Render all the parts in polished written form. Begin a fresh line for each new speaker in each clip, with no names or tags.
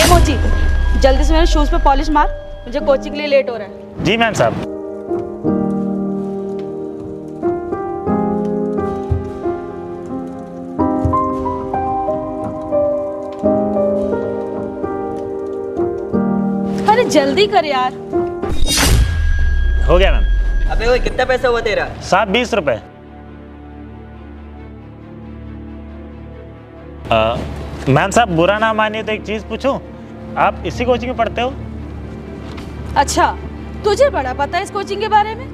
ए मोची, जल्दी से मेरे शूज पे पॉलिश मार, मुझे कोचिंग के लिए लेट हो रहा है।
जी मैम साहब।
अरे जल्दी कर यार।
हो गया मैम।
अबे वो कितना पैसा हुआ तेरा?
साहब 20 रुपए। मैम साहब बुरा ना मानिए तो एक चीज़ पूछूं, आप इसी कोचिंग में पढ़ते हो?
अच्छा, तुझे बड़ा पता है इस कोचिंग के बारे में?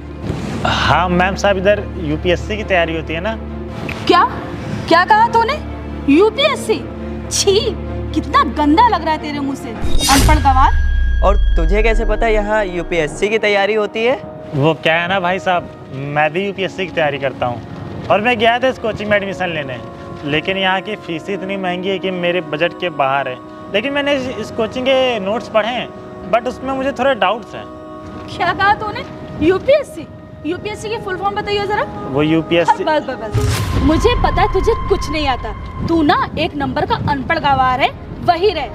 हाँ मैम साहब, इधर यूपीएससी की तैयारी होती है ना।
क्या क्या कहा तूने? यूपीएससी? छी, कितना गंदा लग रहा है तेरे मुंह से, अनपढ़ गवार।
और तुझे कैसे पता यहाँ यूपीएससी की तैयारी होती है?
वो क्या है ना भाई साहब, मैं भी यूपीएससी की तैयारी करता हूँ और मैं गया था इस कोचिंग में एडमिशन लेने, लेकिन यहाँ की फीस इतनी महंगी है कि मेरे बजट के बाहर है। लेकिन मैंने इस कोचिंग के नोट्स पढ़े हैं, बट उसमें मुझे थोड़े डाउट्स हैं।
क्या कहा तूने? यूपीएससी? यूपीएससी की फुल फॉर्म बताइए जरा।
वो यूपीएससी।
बस बस बस, मुझे पता है तुझे कुछ नहीं आता। तू ना एक नंबर का अनपढ़ गवार है, वही रहे।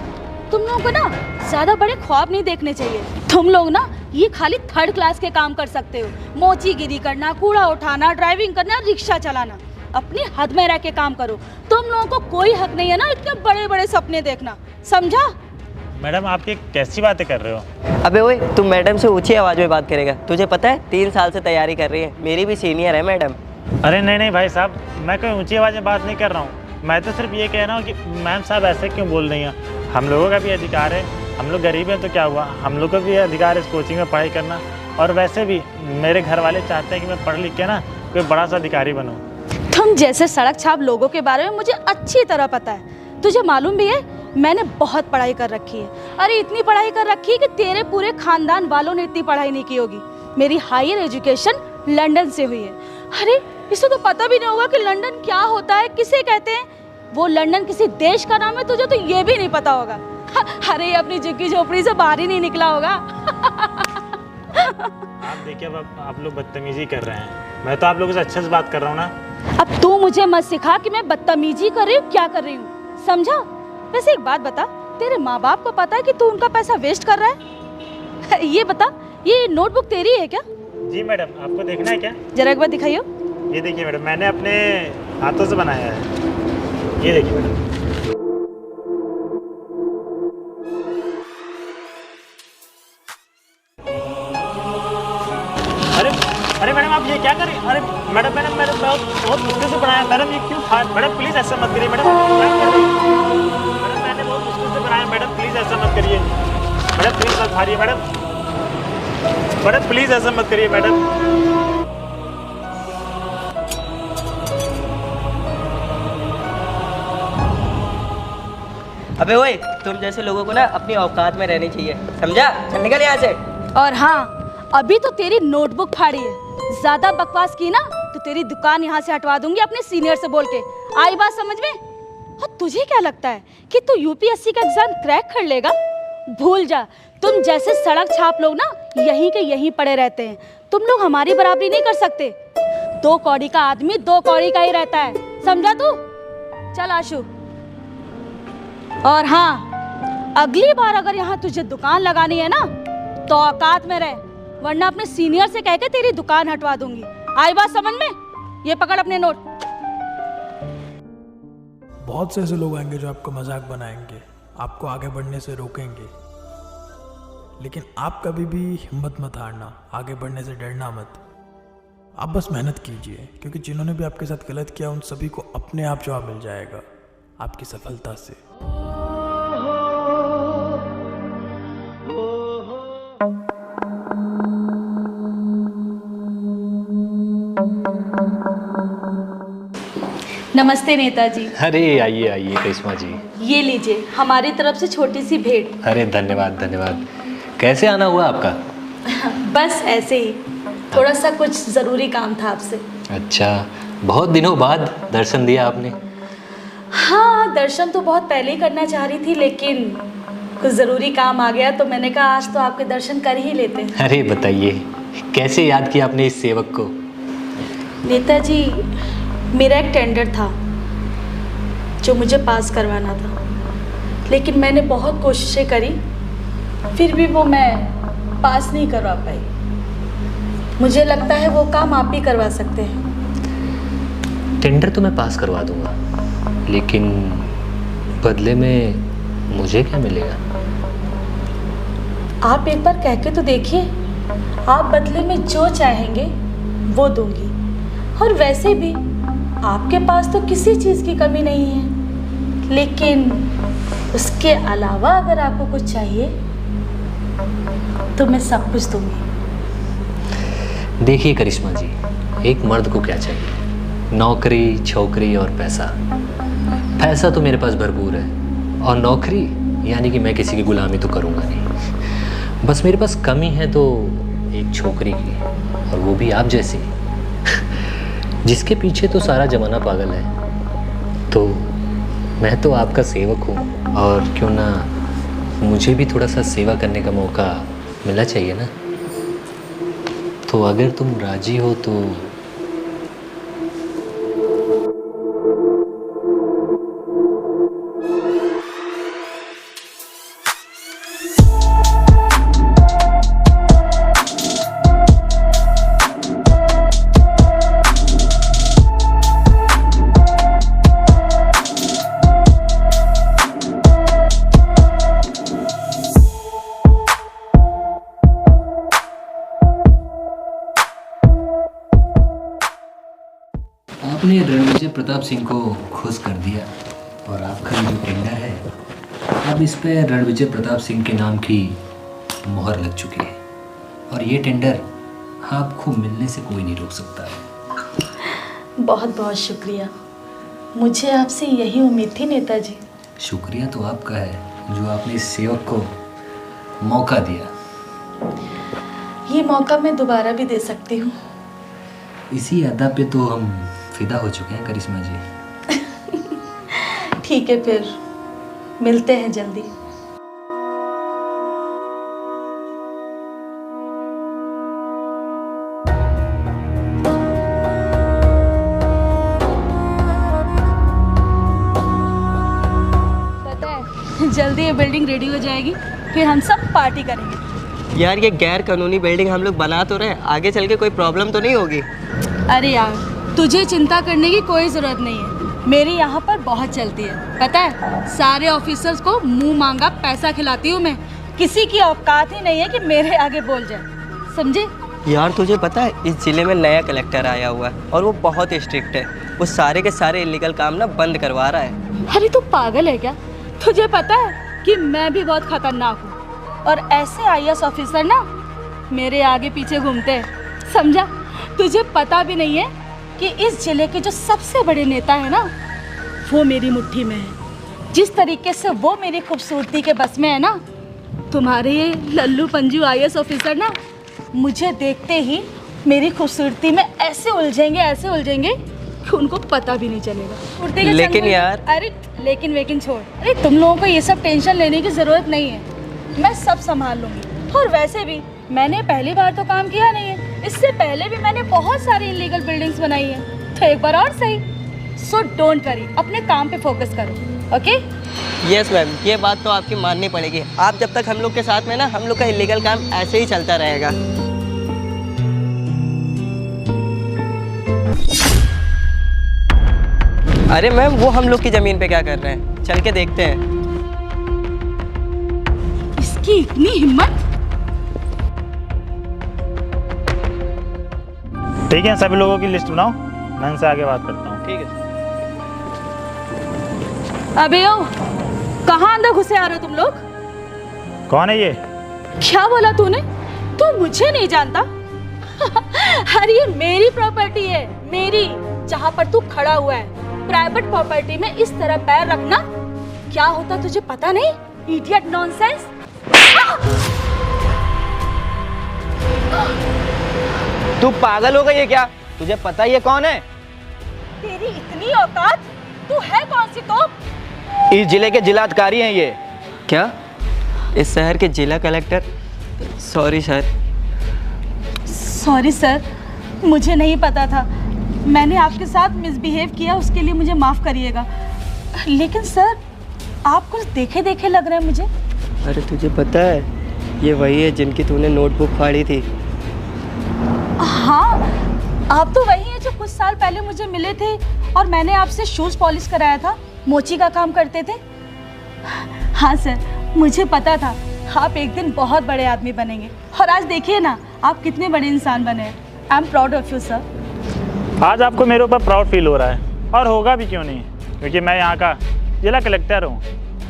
तुम लोगों को ना ज्यादा बड़े ख्वाब नहीं देखने चाहिए। तुम लोग ना ये खाली थर्ड क्लास के काम कर सकते हो, मोचीगिरी करना, कूड़ा उठाना, ड्राइविंग करना, रिक्शा चलाना। अपनी हद में रह के काम करो। तुम लोगों को कोई हक नहीं है ना इतने बड़े बड़े सपने देखना, समझा?
मैडम आप ये कैसी बातें कर रहे हो?
अबे ओए, तुम मैडम से ऊंची आवाज में बात करेगा? तुझे पता है 3 साल से तैयारी कर रही है, मेरी भी सीनियर है मैडम।
अरे नहीं नहीं भाई साहब, मैं कोई ऊंची आवाज़ में बात नहीं कर रहा हूँ। मैं तो सिर्फ ये कह रहा हूँ कि मैम साहब ऐसे क्यों बोल रही हैं। हम लोगों का भी अधिकार है, हम लोग गरीब हैं तो क्या हुआ, हम लोग को भी अधिकार है इस कोचिंग में पढ़ाई करना। और वैसे भी मेरे घर वाले चाहते हैं कि मैं पढ़ लिख के ना कोई बड़ा सा अधिकारी बनूँ।
तुम जैसे सड़क छाप लोगों के बारे में मुझे अच्छी तरह पता है। तुझे मालूम भी है मैंने बहुत पढ़ाई कर रखी है। अरे इतनी पढ़ाई कर रखी है कि तेरे पूरे खानदान वालों ने इतनी पढ़ाई नहीं की होगी। मेरी हायर एजुकेशन लंदन से हुई है। अरे इसे तो पता भी नहीं होगा कि लंदन क्या होता है, किसे कहते हैं। वो लंदन किसी देश का नाम है, तुझे तो ये भी नहीं पता होगा। अरे अपनी झुग्गी झोपड़ी से बाहर ही नहीं निकला होगा।
आप देखिए, अब आप लोग बदतमीजी कर रहे हैं। मैं तो आप लोगों से अच्छे से बात कर रहा हूँ ना।
अब तू मुझे मत सिखा कि मैं बदतमीजी कर रही हूँ, क्या कर रही हूँ, समझा? वैसे एक बात बता, तेरे माँ बाप को पता है कि तू उनका पैसा वेस्ट कर रहा है? ये बता, ये नोटबुक तेरी है क्या?
जी मैडम, आपको देखना है क्या?
जरा एक बार दिखाइयो।
ये देखिए मैडम, मैंने अपने हाथों से बनाया है। ये देखिए मैडम। अरे अरे मैडम आप ये क्या कर रही हैं? अरे मैडम मैडम मैडम बहुत मुश्किल से बनाया मैडम, ये क्यों मैडम प्लीज़ ऐसा मत करिए मैडम। मैडम मैंने बहुत मुश्किल से बनाया मैडम, प्लीज़ ऐसा मत करिए मैडम, प्लीज़ मत मारिए मैडम, मैडम प्लीज़ ऐसा मत करिए मैडम।
अबे ओए, तुम जैसे लोगों को ना अपनी औकात में रहनी चाहिए, समझा? चल निकल यहाँ से।
और हाँ, अभी तो तेरी नोटबुक फाड़ी है, ज्यादा बकवास की ना तो तेरी दुकान यहाँ से हटवा दूंगी अपने सीनियर से बोल के। आई बात समझ में? और तुझे क्या लगता है कि तू यूपीएससी का एग्जाम क्रैक कर लेगा? भूल जा, तुम जैसे सड़क छाप लोग ना यहीं के यहीं पड़े रहते हैं। तुम लोग हमारी बराबरी नहीं कर सकते। 2 कौड़ी का आदमी 2 कौड़ी का ही रहता है, समझा तू? चल आशु। और हाँ, अगली बार अगर यहाँ तुझे दुकान लगानी है ना तो औकात में रह, वरना अपने सीनियर से कह के तेरी दुकान हटवा दूंगी। आई बात समझ में? ये पकड़ अपने नोट।
बहुत से ऐसे लोग आएंगे जो आपका मजाक बनाएंगे, आपको आगे बढ़ने से रोकेंगे, लेकिन आप कभी भी हिम्मत मत हारना, आगे बढ़ने से डरना मत। आप बस मेहनत कीजिए, क्योंकि जिन्होंने भी आपके साथ गलत किया उन सभी को अपने आप जवाब मिल जाएगा आपकी सफलता से।
नमस्ते नेताजी।
अरे आइए आइए करिश्मा जी,
ये लीजिए हमारी तरफ से छोटी सी भेंट।
अरे धन्यवाद धन्यवाद। कैसे आना हुआ आपका?
बस ऐसे ही, थोड़ा सा कुछ ज़रूरी काम था आपसे।
अच्छा, बहुत दिनों बाद दर्शन दिया आपने।
हाँ, दर्शन तो बहुत पहले ही करना चाह रही थी, लेकिन कुछ ज़रूरी काम आ गया तो मैंने कहा आज तो आपके दर्शन कर ही लेते हैं।
अरे बताइए, कैसे याद किया आपने इस सेवक को?
नेताजी, मेरा एक टेंडर था जो मुझे पास करवाना था। लेकिन मैंने बहुत कोशिशें करी, फिर भी वो मैं पास नहीं करवा पाई। मुझे लगता है वो काम आप ही करवा सकते हैं।
टेंडर तो मैं पास करवा दूंगा, लेकिन बदले में मुझे क्या मिलेगा?
आप एक बार कह के तो देखिए, आप बदले में जो चाहेंगे वो दूंगी। और वैसे भी आपके पास तो किसी चीज़ की कमी नहीं है, लेकिन उसके अलावा अगर आपको कुछ चाहिए तो मैं सब कुछ दूंगी।
देखिए करिश्मा जी, एक मर्द को क्या चाहिए? नौकरी, छोकरी और पैसा। पैसा तो मेरे पास भरपूर है, और नौकरी यानी कि मैं किसी की गुलामी तो करूँगा नहीं। बस मेरे पास कमी है तो एक छोकरी की, और वो भी आप जैसी, जिसके पीछे तो सारा जमाना पागल है। तो मैं तो आपका सेवक हूँ, और क्यों ना मुझे भी थोड़ा सा सेवा करने का मौका मिलना चाहिए ना। तो अगर तुम राजी हो तो आपने रणविजय प्रताप सिंह को खुश कर दिया, और आपका जो टेंडर है अब इस पे रणविजय प्रताप सिंह के नाम की मोहर लग चुकी है, और ये टेंडर आपको मिलने से कोई नहीं रोक सकता है।
बहुत बहुत शुक्रिया, मुझे आपसे यही उम्मीद थी नेताजी।
शुक्रिया तो आपका है जो आपने इस सेवक को मौका दिया।
ये मौका मैं दोबारा भी दे सकती हूँ।
इसी अदा पे तो हम फिदा हो चुके हैं करिश्मा जी।
ठीक है, फिर मिलते हैं जल्दी। पता है, जल्दी ये बिल्डिंग रेडी हो जाएगी, फिर हम सब पार्टी करेंगे।
यार ये गैर कानूनी बिल्डिंग हम लोग बना तो रहे हैं, आगे चल के कोई प्रॉब्लम तो नहीं होगी?
अरे यार, तुझे चिंता करने की कोई ज़रूरत नहीं है। मेरी यहाँ पर बहुत चलती है, पता है। सारे ऑफिसर्स को मुंह मांगा पैसा खिलाती हूँ मैं। किसी की औकात ही नहीं है कि मेरे आगे बोल जाए, समझे?
यार तुझे पता है इस ज़िले में नया कलेक्टर आया हुआ है, और वो बहुत स्ट्रिक्ट है। वो सारे के सारे इलीगल काम ना बंद करवा रहा है।
अरे तू पागल है क्या? तुझे पता है कि मैं भी बहुत खतरनाक हूँ, और ऐसे IAS ऑफिसर ना मेरे आगे पीछे घूमते हैं, समझा? तुझे पता भी नहीं है कि इस जिले के जो सबसे बड़े नेता है ना, वो मेरी मुट्ठी में है। जिस तरीके से वो मेरी खूबसूरती के बस में है ना, तुम्हारे ये लल्लू पंजू IAS ऑफिसर ना मुझे देखते ही मेरी खूबसूरती में ऐसे उलझेंगे कि उनको पता भी नहीं चलेगा।
लेकिन यार,
अरे लेकिन छोड़। अरे तुम लोगों को ये सब टेंशन लेने की ज़रूरत नहीं है, मैं सब संभाल लूँगी। और वैसे भी मैंने पहली बार तो काम किया नहीं है, इससे पहले भी मैंने बहुत सारी इलीगल बिल्डिंग्स बनाई हैं, तो एक बार और सही। सो डोंट वरी, अपने काम पे फोकस करो, ओके?
यस मैम, ये बात तो आपकी माननी पड़ेगी। आप जब तक हम लोग के साथ में ना, हम लोग का इलीगल काम ऐसे ही चलता रहेगा। अरे मैम, वो हम लोग की ज़मीन पे क्या कर रहे हैं? चल के देखते हैं।
इसकी इतनी हिम्मत!
ठीक है, सभी लोगों की लिस्ट बनाओ, मैं इनसे आगे बात करता हूँ।
ठीक है।
अबे ओ, कहाँ अंदर घुसे आ रहे हो तुम लोग?
कौन है ये?
क्या बोला तूने? तू मुझे नहीं जानता? अरे ये मेरी प्रॉपर्टी है, मेरी, जहाँ पर तू खड़ा हुआ है। प्राइवेट प्रॉपर्टी में इस तरह पैर रखना क्या होता तुझे पता नहीं? Idiot, nonsense!
तू पागल हो गई है क्या? तुझे पता ये कौन है?
तेरी इतनी औकात? तू है कौन सी तोप?
इस जिले के जिलाधिकारी हैं ये।
क्या? इस शहर के जिला collector? Sorry sir.
Sorry sir, मुझे नहीं पता था। मैंने आपके साथ मिसबिहेव किया, उसके लिए मुझे माफ़ करिएगा। लेकिन सर, आप कुछ देखे देखे लग रहे हैं मुझे।
अरे तुझे पता है ये वही है जिनकी तूने नोटबुक फाड़ी थी।
हाँ, आप तो वही हैं जो कुछ साल पहले मुझे मिले थे और मैंने आपसे शूज़ पॉलिश कराया था, मोची का काम करते थे। हाँ सर, मुझे पता था आप एक दिन बहुत बड़े आदमी बनेंगे और आज देखिए ना आप कितने बड़े इंसान बने हैं। I am proud of you sir.
आज आपको मेरे ऊपर प्राउड फील हो रहा है और होगा भी क्यों नहीं, क्योंकि मैं यहाँ का जिला कलेक्टर हूँ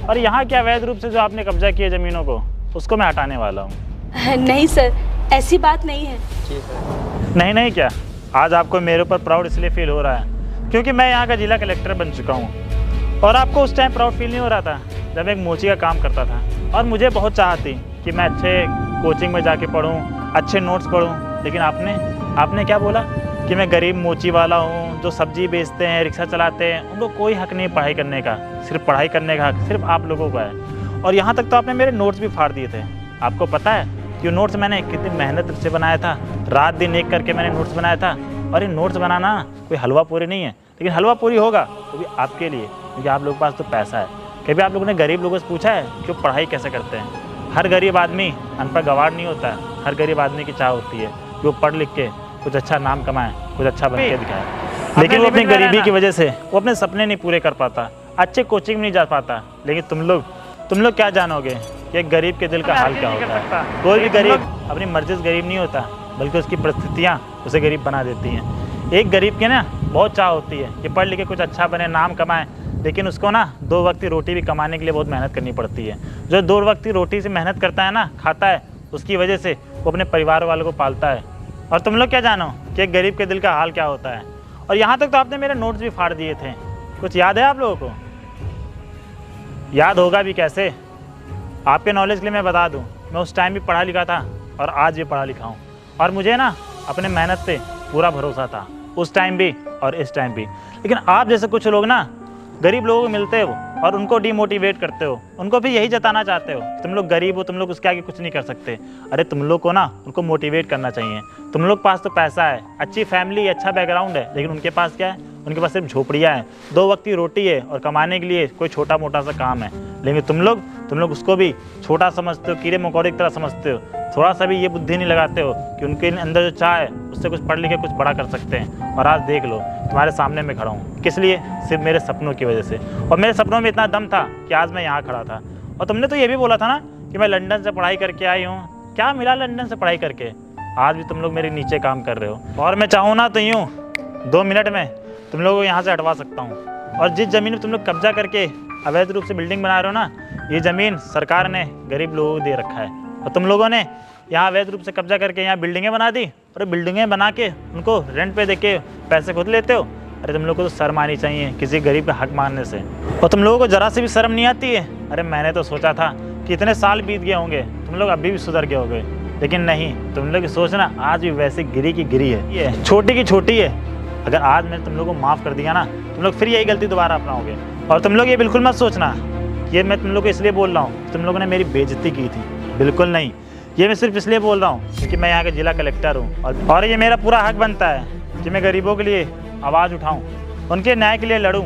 और यहाँ के अवैध रूप से जो आपने कब्जा किए ज़मीनों को उसको मैं हटाने वाला हूँ।
नहीं सर, ऐसी बात नहीं है।
नहीं नहीं क्या, आज आपको मेरे ऊपर प्राउड इसलिए फील हो रहा है क्योंकि मैं यहाँ का जिला कलेक्टर बन चुका हूँ और आपको उस टाइम प्राउड फील नहीं हो रहा था जब एक मोची का काम करता था और मुझे बहुत चाहत थी कि मैं अच्छे कोचिंग में जाके पढूं, अच्छे नोट्स पढूं, लेकिन आपने क्या बोला कि मैं गरीब मोची वाला हूँ जो सब्जी बेचते हैं, रिक्शा चलाते हैं, उनको कोई हक नहीं पढ़ाई करने का, सिर्फ पढ़ाई करने का हक सिर्फ आप लोगों का है। और यहाँ तक तो आपने मेरे नोट्स भी फाड़ दिए थे। आपको पता है कि नोट्स मैंने कितनी मेहनत से बनाया था, रात दिन एक करके मैंने नोट्स बनाया था। और ये नोट्स बनाना कोई हलवा पूरी नहीं है, लेकिन हलवा पूरी होगा वो भी आपके लिए, क्योंकि आप लोगों के पास तो पैसा है। कभी आप लोगों ने गरीब लोगों से पूछा है कि वो पढ़ाई कैसे करते हैं? हर गरीब आदमी अनपढ़ गवार नहीं होता है। हर गरीब आदमी की चाह होती है कि वो पढ़ लिख के कुछ अच्छा नाम कमाए, कुछ अच्छा बन के दिखाए, लेकिन वो अपनी गरीबी की वजह से वो अपने सपने नहीं पूरे कर पाता, अच्छे कोचिंग में नहीं जा पाता। लेकिन तुम लोग क्या जानोगे कि एक गरीब के दिल का हाल क्या होता है? कोई भी गरीब अपनी मर्जी से गरीब नहीं होता, बल्कि उसकी परिस्थितियाँ उसे गरीब बना देती हैं। एक गरीब की ना बहुत चाह होती है कि पढ़ लिख के कुछ अच्छा बने, नाम कमाए, लेकिन उसको ना 2 वक्त की रोटी भी कमाने के लिए बहुत मेहनत करनी पड़ती है। जो 2 वक्त की रोटी से मेहनत करता है ना, खाता है, उसकी वजह से वो अपने परिवार वालों को पालता है। और तुम लोग क्या जानो कि एक गरीब के दिल का हाल क्या होता है? और यहाँ तक तो आपने मेरे नोट्स भी फाड़ दिए थे। कुछ याद है आप लोगों को? याद होगा भी कैसे? आपके नॉलेज के लिए मैं बता दूं, मैं उस टाइम भी पढ़ा लिखा था और आज भी पढ़ा लिखा हूँ, और मुझे ना अपने मेहनत पे पूरा भरोसा था, उस टाइम भी और इस टाइम भी। लेकिन आप जैसे कुछ लोग ना गरीब लोगों को मिलते हो और उनको डिमोटिवेट करते हो, उनको भी यही जताना चाहते हो तुम लोग गरीब हो, तुम लोग उसके आगे कुछ नहीं कर सकते। अरे तुम लोग को ना उनको मोटिवेट करना चाहिए। तुम लोग पास तो पैसा है, अच्छी फैमिली, अच्छा बैकग्राउंड है, लेकिन उनके पास क्या है? उनके पास सिर्फ झोपड़ियाँ हैं, 2 वक्त की रोटी है और कमाने के लिए कोई छोटा मोटा सा काम है। लेकिन तुम लोग उसको भी छोटा समझते हो, कीड़े मकोड़े की तरह समझते हो। थोड़ा सा भी ये बुद्धि नहीं लगाते हो कि उनके अंदर जो चाह है उससे कुछ पढ़ लिख के कुछ बड़ा कर सकते हैं। और आज देख लो, तुम्हारे सामने मैं खड़ा हूँ, किस लिए? सिर्फ मेरे सपनों की वजह से। और मेरे सपनों में इतना दम था कि आज मैं यहाँ खड़ा था। और तुमने तो ये भी बोला था ना कि मैं लंदन से पढ़ाई करके आई हूँ। क्या मिला लंदन से पढ़ाई करके? आज भी तुम लोग मेरे नीचे काम कर रहे हो। और मैं चाहूँ ना तो यूँ 2 मिनट में तुम लोगों को यहाँ से हटवा सकता हूँ। और जिस ज़मीन में तुम लोग कब्जा करके अवैध रूप से बिल्डिंग बना रहे हो ना, ये ज़मीन सरकार ने गरीब लोगों को दे रखा है। और तुम लोगों ने यहाँ अवैध रूप से कब्जा करके यहाँ बिल्डिंगें बना दी और बिल्डिंगें बना के उनको रेंट पे देके पैसे खुद लेते हो। अरे तुम लोग को तो शर्म आनी चाहिए किसी गरीब का हक मानने से। और तुम लोगों को ज़रा से भी शर्म नहीं आती है? अरे मैंने तो सोचा था कि इतने साल बीत गए होंगे, तुम लोग अभी भी सुधर गए होंगे, लेकिन नहीं, तुम लोग की सोच ना आज भी वैसे गिरी की गिरी है, ये छोटी की छोटी है। अगर आज मैंने तुम लोगों को माफ़ कर दिया ना, तुम लोग फिर यही गलती दोबारा अपनाओगे। और तुम लोग ये बिल्कुल मत सोचना ये मैं तुम लोग को इसलिए बोल रहा हूँ तुम लोगों ने मेरी बेइज्जती की थी, बिल्कुल नहीं। ये मैं सिर्फ इसलिए बोल रहा हूँ क्योंकि मैं यहाँ का जिला कलेक्टर हूँ और ये मेरा पूरा हक बनता है कि मैं गरीबों के लिए आवाज़ उठाऊँ, उनके न्याय के लिए लड़ूँ।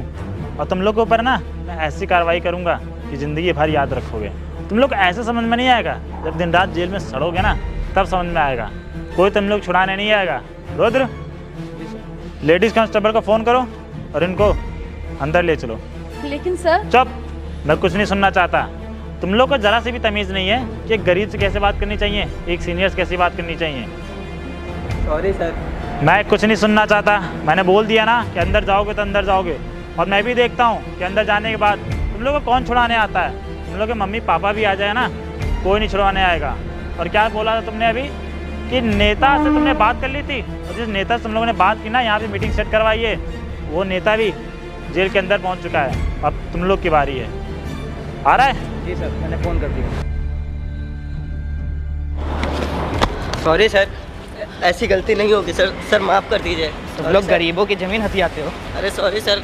और तुम लोगों पर ना मैं ऐसी कार्रवाई करूँगा कि ज़िंदगी भर याद रखोगे। तुम लोग ऐसे समझ में नहीं आएगा, जब दिन रात जेल में सड़ोगे ना तब समझ में आएगा। कोई तुम लोग छुड़ाने नहीं आएगा। रुद्र, लेडीज़ कांस्टेबल को फ़ोन करो और इनको अंदर ले चलो।
लेकिन सर।
चुप, मैं कुछ नहीं सुनना चाहता। तुम लोग को ज़रा सी भी तमीज़ नहीं है कि एक गरीब से कैसे बात करनी चाहिए, एक सीनियर से कैसी बात करनी चाहिए।
Sorry sir.
मैं कुछ नहीं सुनना चाहता। मैंने बोल दिया ना कि अंदर जाओगे तो अंदर जाओगे। और मैं भी देखता हूँ कि अंदर जाने के बाद तुम लोग को कौन छुड़ाने आता है। तुम लोग के मम्मी पापा भी आ जाए ना, कोई नहीं छुड़वाने आएगा। और क्या बोला था तुमने अभी कि नेता से तुमने बात कर ली थी, और जिस नेता से तुम लोगों ने बात की ना, यहाँ पे मीटिंग सेट करवाई है, वो नेता भी जेल के अंदर पहुँच चुका है। अब तुम लोग की बारी है। आ रहा है?
जी सर, मैंने फ़ोन कर दिया।
सॉरी सर, ऐसी गलती नहीं होगी सर। सर माफ़ कर दीजिए।
तुम लोग गरीबों की ज़मीन हथियाते हो।
अरे सॉरी सर।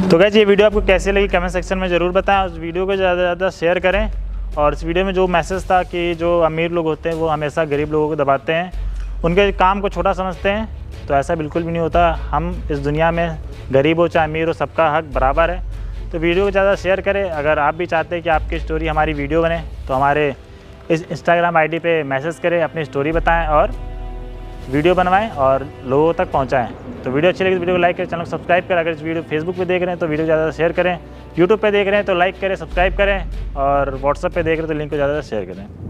तो गाइस ये वीडियो आपको कैसी लगी कमेंट सेक्शन में ज़रूर बताएं। उस वीडियो को ज़्यादा से ज़्यादा शेयर करें और इस वीडियो में जो मैसेज था कि जो अमीर लोग होते हैं वो हमेशा गरीब लोगों को दबाते हैं, उनके काम को छोटा समझते हैं, तो ऐसा बिल्कुल भी नहीं होता। हम इस दुनिया में गरीब हो चाहे अमीर हो, सबका हक बराबर है। तो वीडियो को ज़्यादा शेयर करें। अगर आप भी चाहते हैं कि आपकी स्टोरी हमारी वीडियो बने तो हमारे इस इंस्टाग्राम आईडी पे मैसेज करें, अपनी स्टोरी बताएं और वीडियो बनवाएं और लोगों तक पहुंचाएं। तो वीडियो अच्छी लगी तो वीडियो को लाइक करें, चैनल को सब्सक्राइब करें। अगर इस वीडियो फेसबुक पे देख रहे हैं तो वीडियो ज़्यादा शेयर करें, यूट्यूब पे देख रहे हैं तो लाइक करें, सब्सक्राइब करें और व्हाट्सएप पे देख रहे हैं तो लिंक को ज़्यादा शेयर करें।